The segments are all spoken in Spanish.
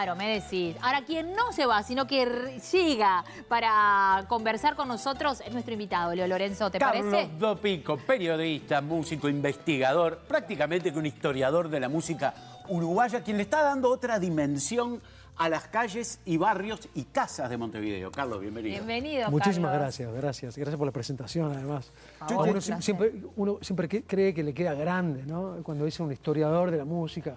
Claro, me decís. Ahora, quien no se va, sino que llega para conversar con nosotros es nuestro invitado, Leo Lorenzo, ¿te parece? Carlos Dopico, periodista, músico, investigador, prácticamente que un historiador de la música uruguaya, quien le está dando otra dimensión a las calles y barrios y casas de Montevideo. Carlos, bienvenido. Bienvenido, Muchísimas Carlos. gracias por la presentación, además. Favor, Uno siempre cree que le queda grande, ¿no? Cuando dice un historiador de la música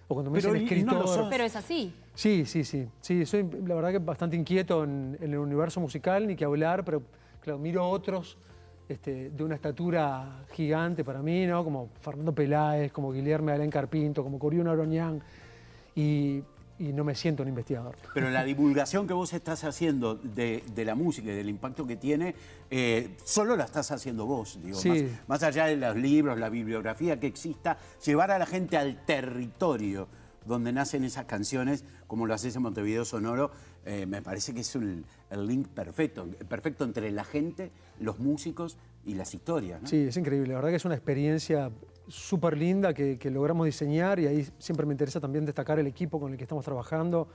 o cuando me dicen Pero escritor. no lo sos. Pero es así. Sí, soy la verdad que bastante inquieto en el universo musical, ni que hablar, pero claro, miro otros de una estatura gigante para mí, ¿no? Como Fernando Peláez, como Guillermo Alén Carpinto, como Corión Aroñán, y no me siento un investigador. Pero la divulgación que vos estás haciendo de la música y del impacto que tiene, solo la estás haciendo vos, digo. Sí. Más allá de los libros, la bibliografía que exista, llevar a la gente al territorio donde nacen esas canciones, como lo haces en Montevideo Sonoro, me parece que es el link perfecto entre la gente, los músicos y las historias, ¿no? Sí, es increíble. La verdad que es una experiencia súper linda que logramos diseñar, y ahí siempre me interesa también destacar el equipo con el que estamos trabajando.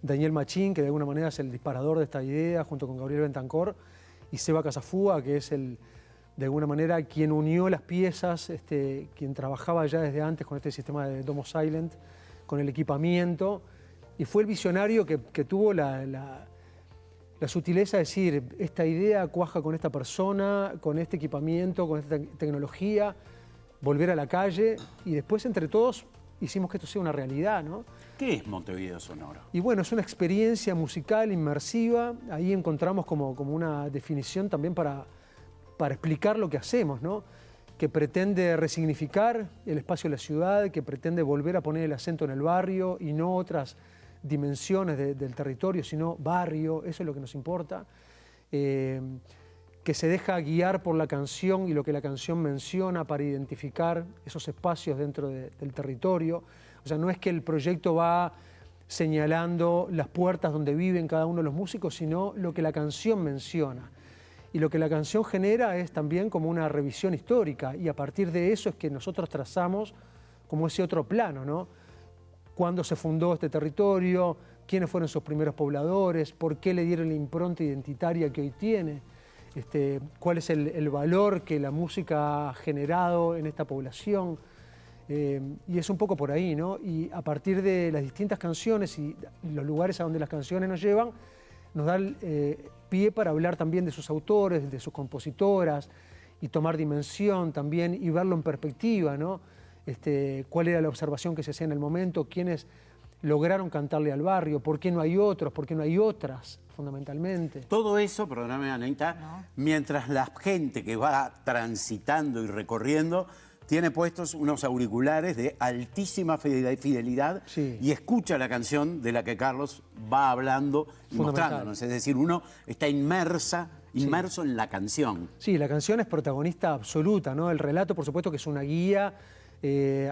Daniel Machín, que de alguna manera es el disparador de esta idea, junto con Gabriel Bentancor, y Seba Casafúa, que es de alguna manera quien unió las piezas, quien trabajaba ya desde antes con este sistema de Domo Silent, con el equipamiento, y fue el visionario que tuvo la sutileza de decir, esta idea cuaja con esta persona, con este equipamiento, con esta tecnología, volver a la calle, y después entre todos hicimos que esto sea una realidad, ¿no? ¿Qué es Montevideo Sonoro? Y bueno, es una experiencia musical inmersiva. Ahí encontramos como una definición también para explicar lo que hacemos, ¿no? Que pretende resignificar el espacio de la ciudad, que pretende volver a poner el acento en el barrio y no otras dimensiones del territorio, sino barrio, eso es lo que nos importa. Que se deja guiar por la canción y lo que la canción menciona para identificar esos espacios dentro del territorio. O sea, no es que el proyecto va señalando las puertas donde viven cada uno de los músicos, sino lo que la canción menciona. Y lo que la canción genera es también como una revisión histórica, y a partir de eso es que nosotros trazamos como ese otro plano, ¿no? Cuándo se fundó este territorio, quiénes fueron sus primeros pobladores, por qué le dieron la impronta identitaria que hoy tiene, cuál es el valor que la música ha generado en esta población. Y es un poco por ahí, ¿no? Y a partir de las distintas canciones y los lugares a donde las canciones nos llevan, nos da pie para hablar también de sus autores, de sus compositoras, y tomar dimensión también y verlo en perspectiva, ¿no? Cuál era la observación que se hacía en el momento, quiénes lograron cantarle al barrio, por qué no hay otros, por qué no hay otras, fundamentalmente. Todo eso, perdóname, Anita, mientras la gente que va transitando y recorriendo tiene puestos unos auriculares de altísima fidelidad, sí, y escucha la canción de la que Carlos va hablando y mostrándonos. Es decir, uno está inmerso en la canción. Sí, la canción es protagonista absoluta, ¿no? El relato, por supuesto, que es una guía.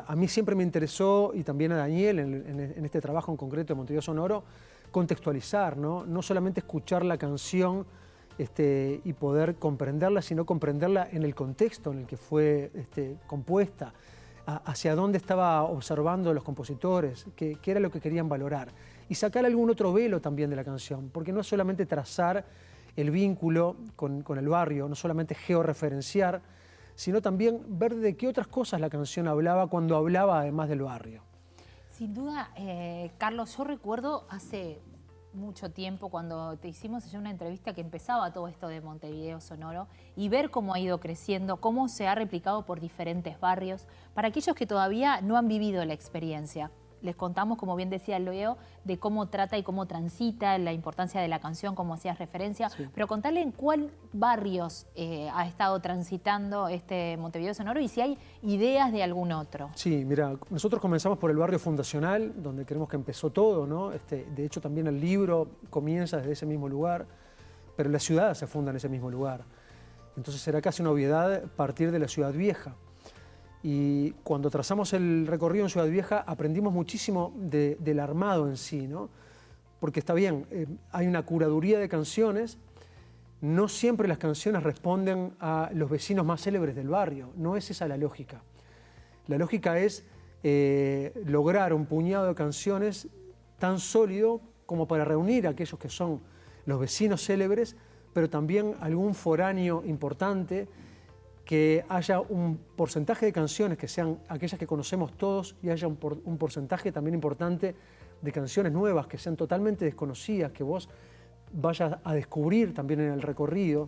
A mí siempre me interesó, y también a Daniel, en este trabajo en concreto de Montevideo Sonoro, contextualizar, ¿no? No solamente escuchar la canción y poder comprenderla, sino comprenderla en el contexto en el que fue compuesta, hacia dónde estaba observando los compositores, qué era lo que querían valorar, y sacar algún otro velo también de la canción, porque no es solamente trazar el vínculo con el barrio, no solamente georreferenciar, sino también ver de qué otras cosas la canción hablaba cuando hablaba además del barrio. Sin duda, Carlos, yo recuerdo hace mucho tiempo cuando te hicimos ya una entrevista que empezaba todo esto de Montevideo Sonoro, y ver cómo ha ido creciendo, cómo se ha replicado por diferentes barrios. Para aquellos que todavía no han vivido la experiencia, les contamos, como bien decía Leo, de cómo trata y cómo transita, la importancia de la canción, como hacías referencia, sí, pero contarle en cuál barrios ha estado transitando Montevideo Sonoro y si hay ideas de algún otro. Sí, mira, nosotros comenzamos por el barrio fundacional, donde creemos que empezó todo, ¿no? De hecho, también el libro comienza desde ese mismo lugar, pero la ciudad se funda en ese mismo lugar. Entonces será casi una obviedad partir de la Ciudad Vieja. Y cuando trazamos el recorrido en Ciudad Vieja aprendimos muchísimo del armado en sí, ¿no? Porque está bien, hay una curaduría de canciones, no siempre las canciones responden a los vecinos más célebres del barrio, no es esa la lógica. La lógica es lograr un puñado de canciones tan sólido como para reunir a aquellos que son los vecinos célebres, pero también algún foráneo importante, que haya un porcentaje de canciones que sean aquellas que conocemos todos y haya un porcentaje también importante de canciones nuevas que sean totalmente desconocidas, que vos vayas a descubrir también en el recorrido,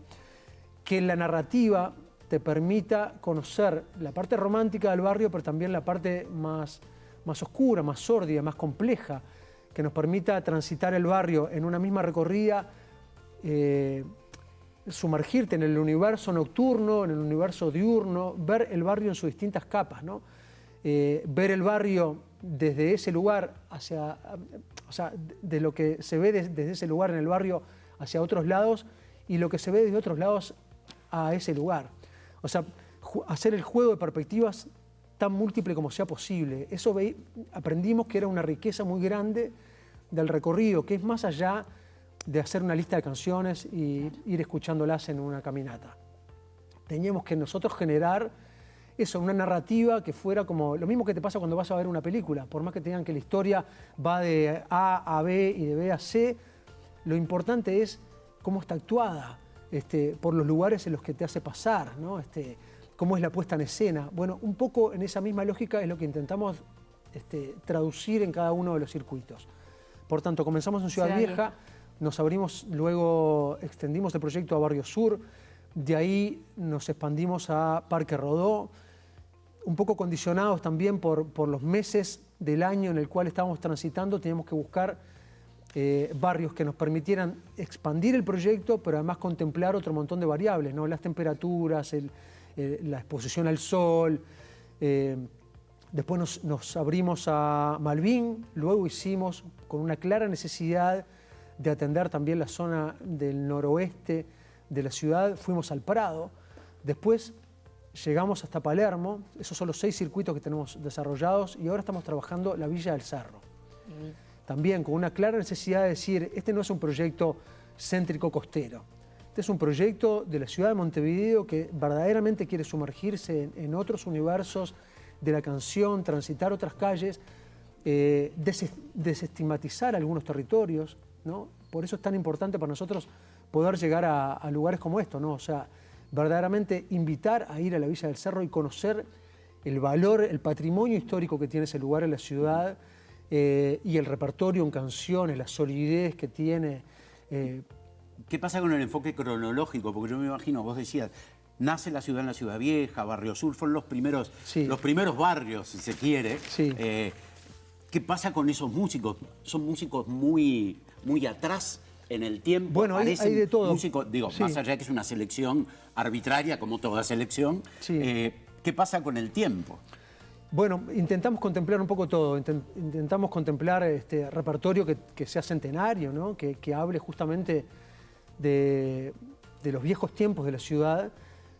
que la narrativa te permita conocer la parte romántica del barrio, pero también la parte más oscura, más sórdida, más compleja, que nos permita transitar el barrio en una misma recorrida, sumergirte en el universo nocturno, en el universo diurno, ver el barrio en sus distintas capas, ¿no? Ver el barrio desde ese lugar hacia, o sea, de lo que se ve desde ese lugar en el barrio hacia otros lados y lo que se ve desde otros lados a ese lugar. O sea, hacer el juego de perspectivas tan múltiple como sea posible. Eso aprendimos que era una riqueza muy grande del recorrido, que es más allá de hacer una lista de canciones y ir escuchándolas en una caminata. Teníamos que nosotros generar eso, una narrativa que fuera como lo mismo que te pasa cuando vas a ver una película. Por más que te digan que la historia va de A a B y de B a C, lo importante es cómo está actuada, por los lugares en los que te hace pasar, ¿no? Cómo es la puesta en escena. Bueno, un poco en esa misma lógica es lo que intentamos traducir en cada uno de los circuitos. Por tanto, comenzamos en Ciudad Vieja, nos abrimos, luego extendimos el proyecto a Barrio Sur, de ahí nos expandimos a Parque Rodó, un poco condicionados también por los meses del año en el cual estábamos transitando, teníamos que buscar barrios que nos permitieran expandir el proyecto, pero además contemplar otro montón de variables, ¿no? Las temperaturas, la exposición al sol. Después nos abrimos a Malvin, luego hicimos con una clara necesidad de atender también la zona del noroeste de la ciudad, fuimos al Prado, después llegamos hasta Palermo, esos son los 6 circuitos que tenemos desarrollados y ahora estamos trabajando la Villa del Cerro. También con una clara necesidad de decir, este no es un proyecto céntrico costero, este es un proyecto de la ciudad de Montevideo que verdaderamente quiere sumergirse en otros universos de la canción, transitar otras calles, desestigmatizar algunos territorios, ¿no? Por eso es tan importante para nosotros poder llegar a lugares como estos, ¿no? O sea, verdaderamente invitar a ir a la Villa del Cerro y conocer el valor, el patrimonio histórico que tiene ese lugar en la ciudad y el repertorio en canciones, la solidez que tiene. ¿Qué pasa con el enfoque cronológico? Porque yo me imagino, vos decías, nace la ciudad en la Ciudad Vieja, Barrio Sur, fueron los primeros barrios, si se quiere. Sí. ¿Qué pasa con esos músicos? ¿Son músicos muy atrás en el tiempo? Bueno, hay de todo. Músicos, digo, más allá de que es una selección arbitraria, como toda selección, ¿qué pasa con el tiempo? Bueno, intentamos contemplar un poco todo. Intentamos contemplar repertorio que sea centenario, ¿no? Que hable justamente de los viejos tiempos de la ciudad,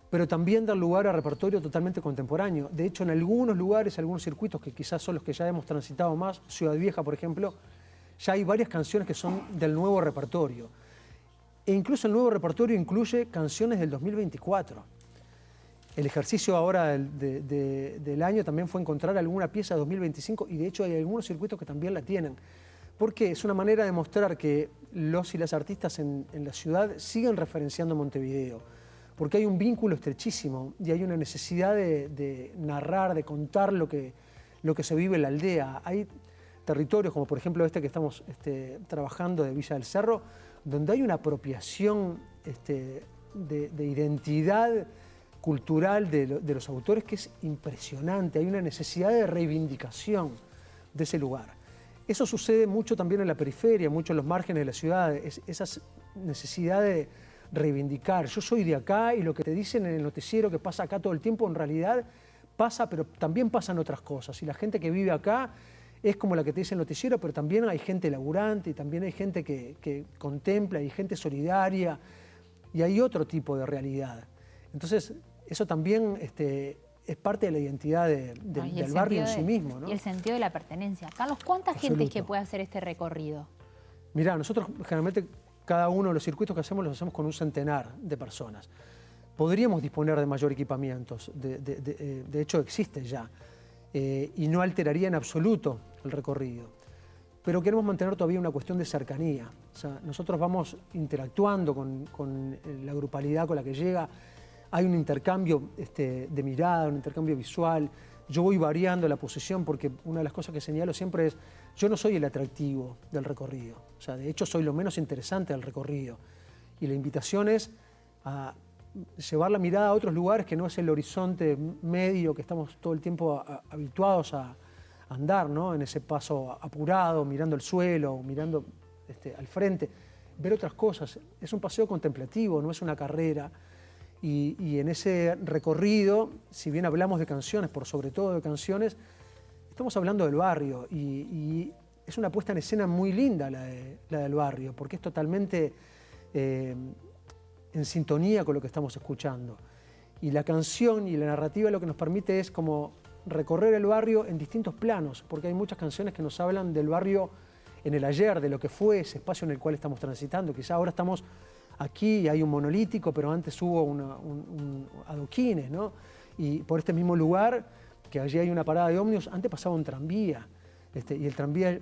pero también dar lugar a repertorio totalmente contemporáneo. De hecho, en algunos lugares, algunos circuitos que quizás son los que ya hemos transitado más, Ciudad Vieja, por ejemplo, ya hay varias canciones que son del nuevo repertorio. E incluso el nuevo repertorio incluye canciones del 2024. El ejercicio ahora del año también fue encontrar alguna pieza de 2025 y de hecho hay algunos circuitos que también la tienen. Porque es una manera de mostrar que los y las artistas en la ciudad siguen referenciando Montevideo. Porque hay un vínculo estrechísimo y hay una necesidad de narrar, de contar lo que se vive en la aldea. Hay territorios, como por ejemplo este que estamos trabajando de Villa del Cerro, donde hay una apropiación de identidad cultural de los autores que es impresionante. Hay una necesidad de reivindicación de ese lugar. Eso sucede mucho también en la periferia, mucho en los márgenes de la ciudad, esa necesidad de reivindicar. Yo soy de acá y lo que te dicen en el noticiero que pasa acá todo el tiempo, en realidad pasa, pero también pasan otras cosas. Y la gente que vive acá es como la que te dice el noticiero, pero también hay gente laburante y también hay gente que contempla, y gente solidaria y hay otro tipo de realidad. Entonces, eso también es parte de la identidad del barrio en sí mismo, ¿no? Y el sentido de la pertenencia. Carlos, ¿cuánta gente es que puede hacer este recorrido? Mirá, nosotros generalmente cada uno de los circuitos que hacemos los hacemos con un centenar de personas. Podríamos disponer de mayor equipamiento, de hecho existe ya, y no alteraría en absoluto el recorrido. pero queremos mantener todavía una cuestión de cercanía. O sea, nosotros vamos interactuando con la grupalidad con la que llega, hay un intercambio de mirada, un intercambio visual. Yo voy variando la posición porque una de las cosas que señalo siempre es, yo no soy el atractivo del recorrido. O sea, de hecho soy lo menos interesante del recorrido. Y la invitación es a llevar la mirada a otros lugares que no es el horizonte medio que estamos todo el tiempo habituados a andar, ¿no? En ese paso apurado, mirando el suelo, mirando al frente, ver otras cosas. Es un paseo contemplativo, no es una carrera. Y en ese recorrido, si bien hablamos de canciones, por sobre todo de canciones, estamos hablando del barrio y es una puesta en escena muy linda la del barrio, porque es totalmente en sintonía con lo que estamos escuchando. Y la canción y la narrativa lo que nos permite es como recorrer el barrio en distintos planos, porque hay muchas canciones que nos hablan del barrio en el ayer, de lo que fue ese espacio en el cual estamos transitando. Quizá ahora estamos aquí y hay un monolítico, pero antes hubo adoquines, ¿no? Y por este mismo lugar, que allí hay una parada de ómnibus, antes pasaba un tranvía, y el tranvía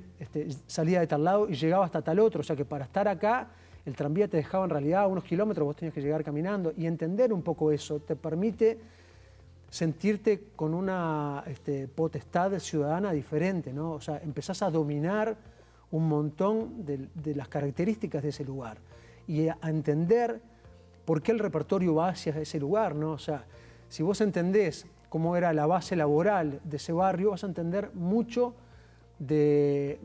salía de tal lado y llegaba hasta tal otro, o sea que para estar acá, el tranvía te dejaba en realidad unos kilómetros, vos tenías que llegar caminando, y entender un poco eso te permite sentirte con una potestad ciudadana diferente, ¿no? O sea, empezás a dominar un montón de las características de ese lugar y a entender por qué el repertorio va hacia ese lugar, ¿no? O sea, si vos entendés cómo era la base laboral de ese barrio, vas a entender mucho del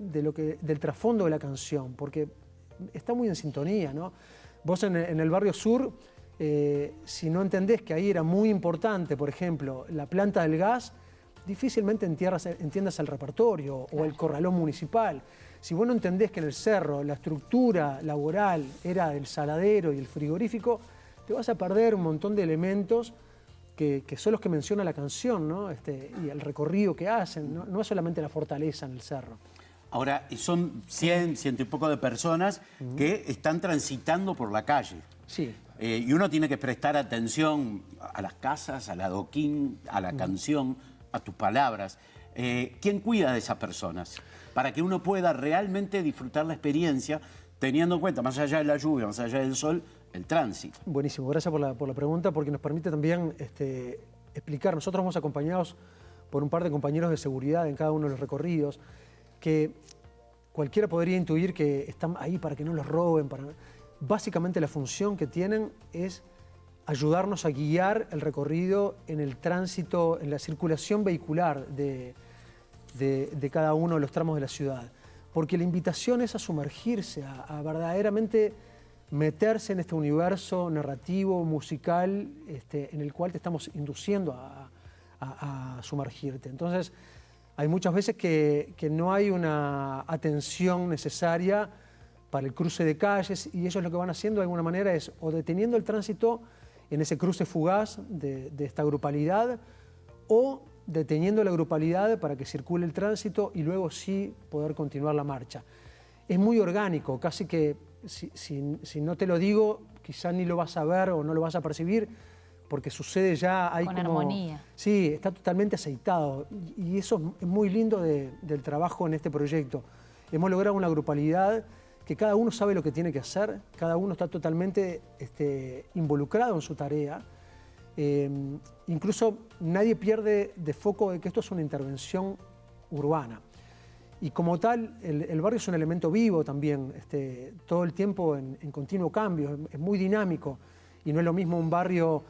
trasfondo de la canción, porque está muy en sintonía, ¿no? Vos en el barrio sur, si no entendés que ahí era muy importante, por ejemplo, la planta del gas, difícilmente entiendas el repertorio o el corralón municipal. Si vos no entendés que en el cerro la estructura laboral era el saladero y el frigorífico, te vas a perder un montón de elementos que son los que menciona la canción, ¿no? Y el recorrido que hacen, no es solamente la fortaleza en el cerro. Ahora, son 100 y poco de personas que están transitando por la calle. Sí. Y uno tiene que prestar atención a las casas, al adoquín, a la canción, a tus palabras. ¿Quién cuida de esas personas? Para que uno pueda realmente disfrutar la experiencia, teniendo en cuenta, más allá de la lluvia, más allá del sol, el tránsito. Buenísimo, gracias por la pregunta, porque nos permite también explicar. Nosotros vamos acompañados por un par de compañeros de seguridad en cada uno de los recorridos, que cualquiera podría intuir que están ahí para que no los roben. Básicamente la función que tienen es ayudarnos a guiar el recorrido en el tránsito, en la circulación vehicular de cada uno de los tramos de la ciudad. Porque la invitación es a sumergirse, a verdaderamente meterse en este universo narrativo, musical, en el cual te estamos induciendo a sumergirte. Entonces, hay muchas veces que no hay una atención necesaria para el cruce de calles y ellos lo que van haciendo de alguna manera es o deteniendo el tránsito en ese cruce fugaz de esta grupalidad o deteniendo la grupalidad para que circule el tránsito y luego sí poder continuar la marcha. Es muy orgánico, casi que si no te lo digo, quizás ni lo vas a ver o no lo vas a percibir, porque sucede ya, hay con como... armonía. Sí, está totalmente aceitado y eso es muy lindo del trabajo en este proyecto. Hemos logrado una grupalidad que cada uno sabe lo que tiene que hacer, cada uno está totalmente involucrado en su tarea. Incluso nadie pierde de foco de que esto es una intervención urbana. Y como tal, el barrio es un elemento vivo también, todo el tiempo en continuo cambio, es muy dinámico. Y no es lo mismo un barrio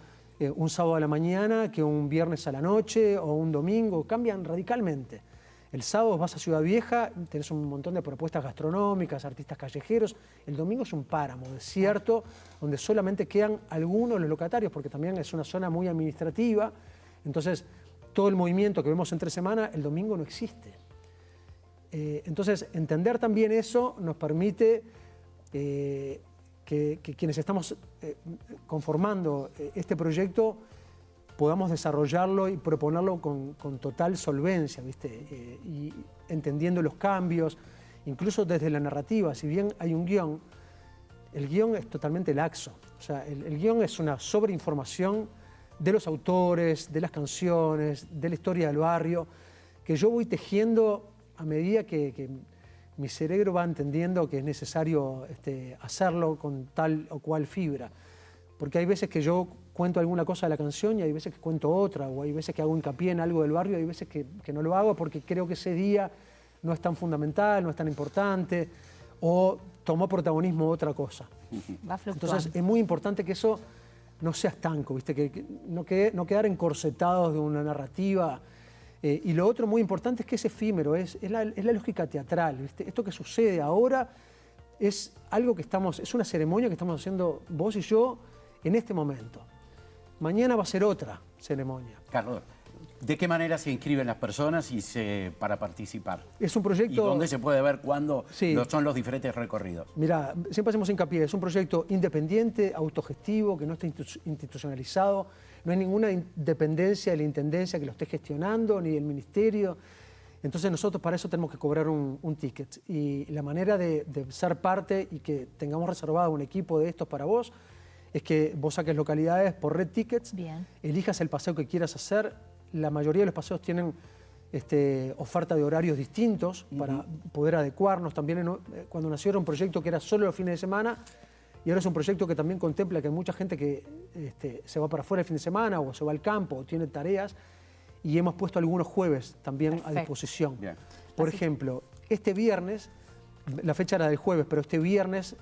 un sábado a la mañana que un viernes a la noche o un domingo, cambian radicalmente. El sábado vas a Ciudad Vieja, tenés un montón de propuestas gastronómicas, artistas callejeros. El domingo es un páramo, desierto, donde solamente quedan algunos de los locatarios, porque también es una zona muy administrativa. Entonces, todo el movimiento que vemos entre semana, el domingo no existe. Entonces, entender también eso nos permite que quienes estamos conformando este proyecto podamos desarrollarlo y proponerlo con total solvencia, ¿viste? Y entendiendo los cambios, incluso desde la narrativa. Si bien hay un guión, el guión es totalmente laxo. O sea, el guión es una sobreinformación de los autores, de las canciones, de la historia del barrio, que yo voy tejiendo a medida que mi cerebro va entendiendo que es necesario hacerlo con tal o cual fibra. Porque hay veces que yo cuento alguna cosa de la canción y hay veces que cuento otra, o hay veces que hago hincapié en algo del barrio y hay veces que no lo hago porque creo que ese día no es tan fundamental, no es tan importante, o tomó protagonismo otra cosa. Va fluctuando. Entonces es muy importante que eso no sea estanco, ¿viste? Que no quedar encorsetados de una narrativa. Y lo otro muy importante es que es efímero, es la lógica teatral, ¿viste? Esto que sucede ahora es algo que es una ceremonia que estamos haciendo vos y yo en este momento. Mañana va a ser otra ceremonia. Carlos, ¿de qué manera se inscriben las personas para participar? Es un proyecto... ¿Y dónde se puede ver cuándo Sí. son los diferentes recorridos? Mirá, siempre hacemos hincapié, es un proyecto independiente, autogestivo, que no está institucionalizado, no hay ninguna dependencia de la Intendencia que lo esté gestionando, ni del Ministerio. Entonces nosotros para eso tenemos que cobrar un ticket. Y la manera de ser parte y que tengamos reservado un equipo de estos para vos es que vos saques localidades por Red Tickets, Bien. elijas el paseo que quieras hacer. La mayoría de los paseos tienen oferta de horarios distintos para poder adecuarnos. También cuando nació era un proyecto que era solo los fines de semana y ahora es un proyecto que también contempla que hay mucha gente que se va para afuera el fin de semana o se va al campo o tiene tareas y hemos puesto algunos jueves también Perfecto. a disposición. Bien. Por ejemplo, este viernes, la fecha era del jueves, pero este viernes,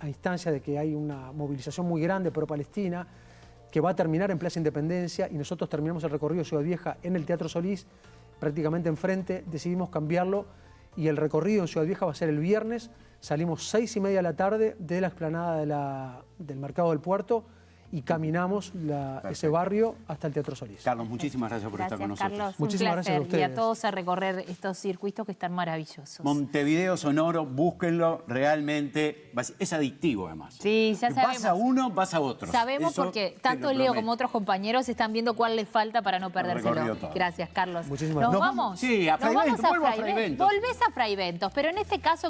a instancia de que hay una movilización muy grande pro-Palestina, que va a terminar en Plaza Independencia y nosotros terminamos el recorrido de Ciudad Vieja en el Teatro Solís, prácticamente enfrente, decidimos cambiarlo y el recorrido en Ciudad Vieja va a ser el viernes, salimos 6:30 de la tarde de la explanada del Mercado del Puerto y caminamos ese barrio hasta el Teatro Solís. Carlos, muchísimas gracias por estar con Gracias, nosotros. Carlos. Muchísimas un gracias a placer. Y a ustedes. todos a recorrer estos circuitos que están maravillosos. Montevideo Sonoro, búsquenlo, realmente es adictivo además. Sí, ya sabemos. Vas a uno, vas a otro. Sabemos Eso porque te tanto lo Leo prometo. como otros compañeros están viendo cuál les falta para no perdérselo. recorrido todo. Gracias, Carlos. Muchísimas Nos gracias. vamos. Sí, a Nos Fray vamos Bentos, vuelvo a Fray Bentos. Volvés a Fray Bentos, pero en este caso